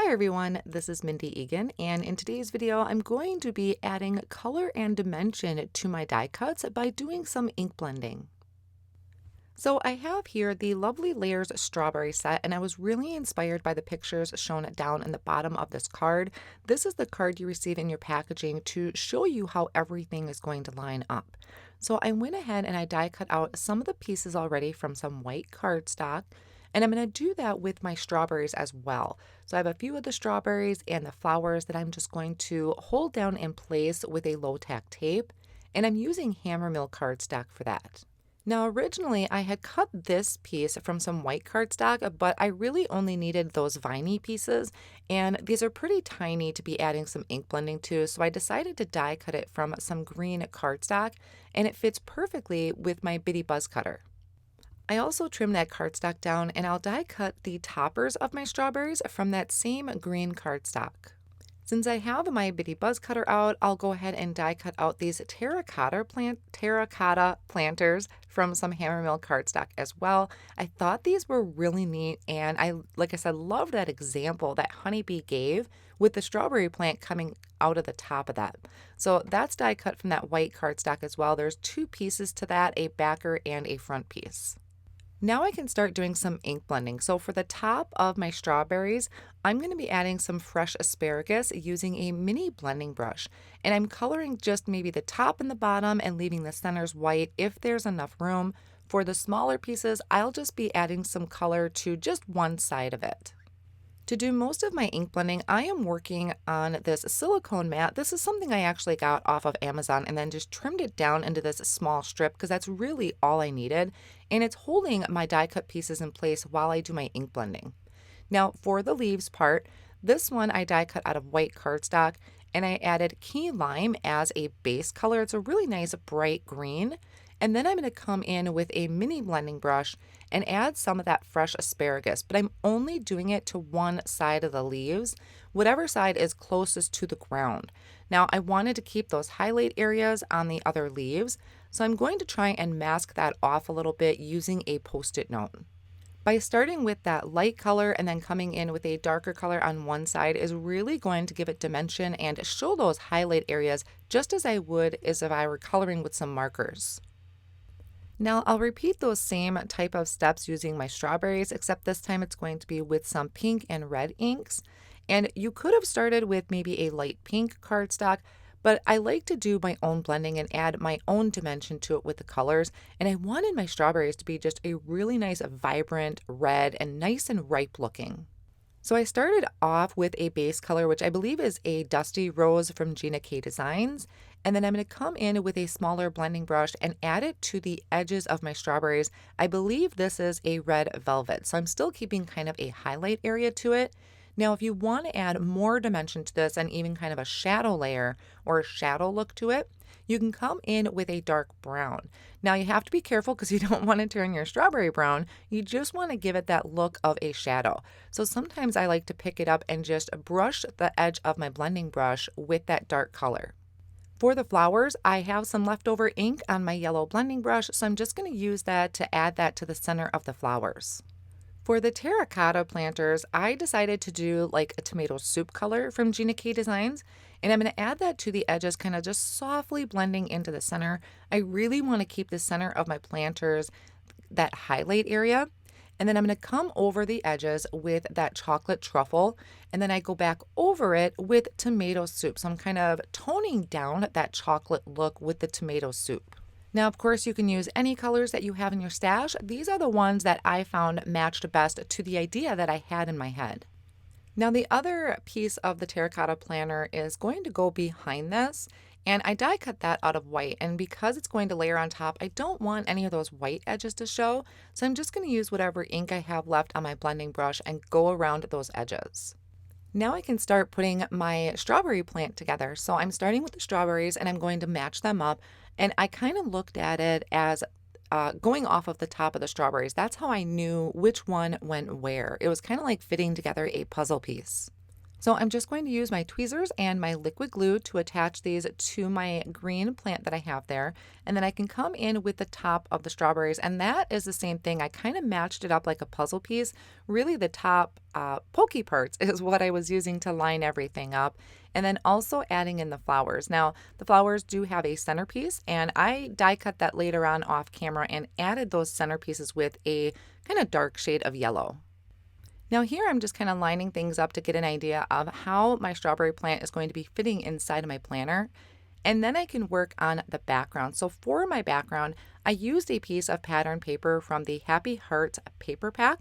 Hi everyone, this is Mindy Eggen, and in today's video I'm going to be adding color and dimension to my die cuts by doing some ink blending. So I have here the Lovely Layers strawberry set, and I was really inspired by the pictures shown down in the bottom of this card. This is the card you receive in your packaging to show you how everything is going to line up. So I went ahead and I die cut out some of the pieces already from some white cardstock. And I'm going to do that with my strawberries as well. So I have a few of the strawberries and the flowers that I'm just going to hold down in place with a low tack tape. And I'm using hammer mill cardstock for that. Now originally I had cut this piece from some white cardstock, but I really only needed those viney pieces. And these are pretty tiny to be adding some ink blending to. So I decided to die cut it from some green cardstock, and it fits perfectly with my bitty buzz cutter. I also trimmed that cardstock down, and I'll die cut the toppers of my strawberries from that same green cardstock. Since I have my bitty buzz cutter out, I'll go ahead and die cut out these terracotta planters from some hammer mill cardstock as well. I thought these were really neat, and like I said, love that example that Honeybee gave with the strawberry plant coming out of the top of that. So that's die cut from that white cardstock as well. There's two pieces to that, a backer and a front piece. Now I can start doing some ink blending. So for the top of my strawberries, I'm going to be adding some fresh asparagus using a mini blending brush. And I'm coloring just maybe the top and the bottom and leaving the centers white if there's enough room. For the smaller pieces, I'll just be adding some color to just one side of it. To do most of my ink blending, I am working on this silicone mat. This is something I actually got off of Amazon and then just trimmed it down into this small strip because that's really all I needed. And it's holding my die cut pieces in place while I do my ink blending. Now for the leaves part, this one I die cut out of white cardstock, and I added key lime as a base color. It's a really nice bright green. And then I'm going to come in with a mini blending brush and add some of that fresh asparagus, but I'm only doing it to one side of the leaves, whatever side is closest to the ground. Now I wanted to keep those highlight areas on the other leaves, so I'm going to try and mask that off a little bit using a Post-it note. By starting with that light color and then coming in with a darker color on one side is really going to give it dimension and show those highlight areas just as I would as if I were coloring with some markers. Now I'll repeat those same type of steps using my strawberries, except this time it's going to be with some pink and red inks. And you could have started with maybe a light pink cardstock, but I like to do my own blending and add my own dimension to it with the colors. And I wanted my strawberries to be just a really nice, vibrant red and nice and ripe looking. So I started off with a base color, which I believe is a Dusty Rose from Gina K Designs. And then I'm going to come in with a smaller blending brush and add it to the edges of my strawberries. I believe this is a red velvet, so I'm still keeping kind of a highlight area to it. Now, if you want to add more dimension to this and even kind of a shadow layer or a shadow look to it, you can come in with a dark brown. Now you have to be careful because you don't want to turn your strawberry brown. You just want to give it that look of a shadow. So sometimes I like to pick it up and just brush the edge of my blending brush with that dark color. For the flowers, I have some leftover ink on my yellow blending brush, so I'm just going to use that to add that to the center of the flowers. For the terracotta planters, I decided to do like a tomato soup color from Gina K Designs, and I'm going to add that to the edges, kind of just softly blending into the center. I really want to keep the center of my planters that highlight area. And then I'm going to come over the edges with that chocolate truffle, and then I go back over it with tomato soup. So I'm kind of toning down that chocolate look with the tomato soup. Now, of course, you can use any colors that you have in your stash. These are the ones that I found matched best to the idea that I had in my head. Now, the other piece of the terracotta planter is going to go behind this, and I die cut that out of white, and because it's going to layer on top, I don't want any of those white edges to show, so I'm just going to use whatever ink I have left on my blending brush and go around those edges. Now I can start putting my strawberry plant together. So I'm starting with the strawberries and I'm going to match them up, and I kind of looked at it as going off of the top of the strawberries. That's how I knew which one went where. It was kind of like fitting together a puzzle piece. So I'm just going to use my tweezers and my liquid glue to attach these to my green plant that I have there. And then I can come in with the top of the strawberries, and that is the same thing. I kind of matched it up like a puzzle piece. Really the top pokey parts is what I was using to line everything up. And then also adding in the flowers. Now the flowers do have a centerpiece, and I die cut that later on off camera and added those centerpieces with a kind of dark shade of yellow. Now here I'm just kind of lining things up to get an idea of how my strawberry plant is going to be fitting inside of my planter. And then I can work on the background. So for my background, I used a piece of pattern paper from the Happy Heart paper pack.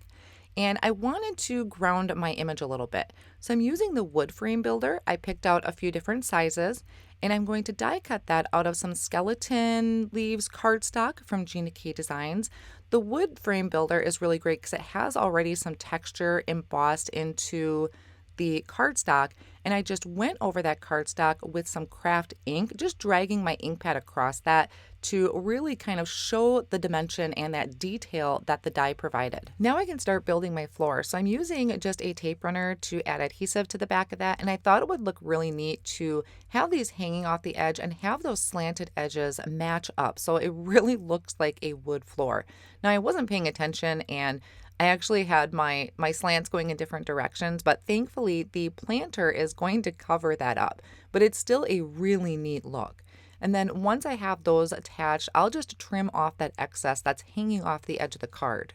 And I wanted to ground my image a little bit. So I'm using the wood frame builder. I picked out a few different sizes, and I'm going to die cut that out of some skeleton leaves cardstock from Gina K Designs. The wood frame builder is really great because it has already some texture embossed into the cardstock, and I just went over that cardstock with some craft ink, just dragging my ink pad across that to really kind of show the dimension and that detail that the die provided. Now I can start building my floor. So I'm using just a tape runner to add adhesive to the back of that, and I thought it would look really neat to have these hanging off the edge and have those slanted edges match up so it really looks like a wood floor. Now I wasn't paying attention, and I actually had my slants going in different directions, but thankfully the planter is going to cover that up, but it's still a really neat look. And then once I have those attached, I'll just trim off that excess that's hanging off the edge of the card.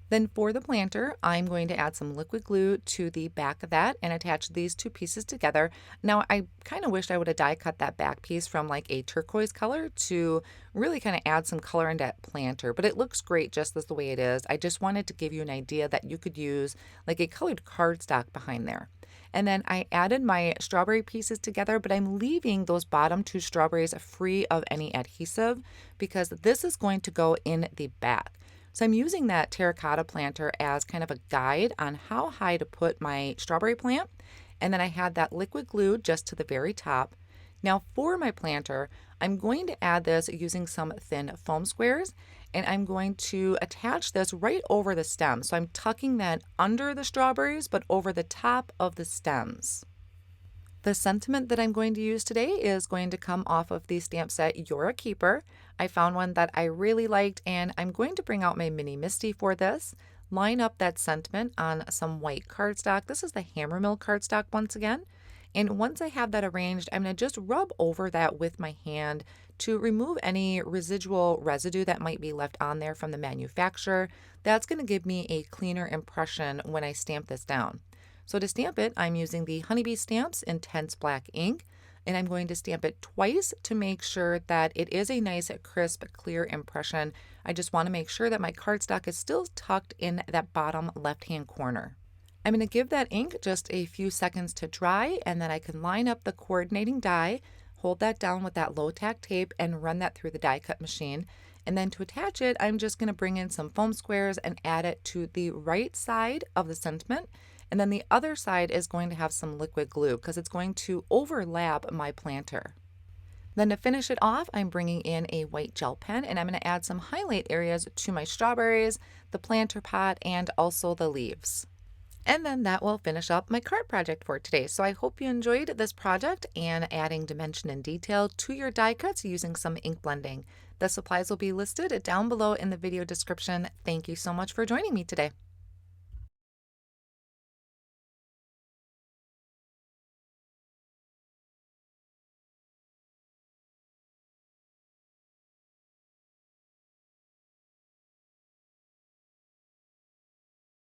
Then for the planter, I'm going to add some liquid glue to the back of that and attach these two pieces together. Now, I kind of wished I would have die cut that back piece from like a turquoise color to really kind of add some color into that planter, but it looks great just as the way it is. I just wanted to give you an idea that you could use like a colored cardstock behind there. And then I added my strawberry pieces together, but I'm leaving those bottom two strawberries free of any adhesive because this is going to go in the back. So I'm using that terracotta planter as kind of a guide on how high to put my strawberry plant. And then I had that liquid glue just to the very top. Now for my planter, I'm going to add this using some thin foam squares, and I'm going to attach this right over the stem. So I'm tucking that under the strawberries, but over the top of the stems. The sentiment that I'm going to use today is going to come off of the stamp set You're a Keeper. I found one that I really liked, and I'm going to bring out my mini Misty for this. Line up that sentiment on some white cardstock. This is the Hammermill cardstock once again. And once I have that arranged, I'm going to just rub over that with my hand to remove any residual residue that might be left on there from the manufacturer. That's going to give me a cleaner impression when I stamp this down. So to stamp it, I'm using the Honeybee Stamps Intense Black ink, and I'm going to stamp it twice to make sure that it is a nice, crisp, clear impression. I just want to make sure that my cardstock is still tucked in that bottom left-hand corner. I'm going to give that ink just a few seconds to dry, and then I can line up the coordinating die, hold that down with that low-tack tape, and run that through the die cut machine. And then to attach it, I'm just going to bring in some foam squares and add it to the right side of the sentiment. And then the other side is going to have some liquid glue because it's going to overlap my planter. Then to finish it off, I'm bringing in a white gel pen, and I'm going to add some highlight areas to my strawberries, the planter pot, and also the leaves. And then that will finish up my card project for today. So I hope you enjoyed this project and adding dimension and detail to your die cuts using some ink blending. The supplies will be listed down below in the video description. Thank you so much for joining me today.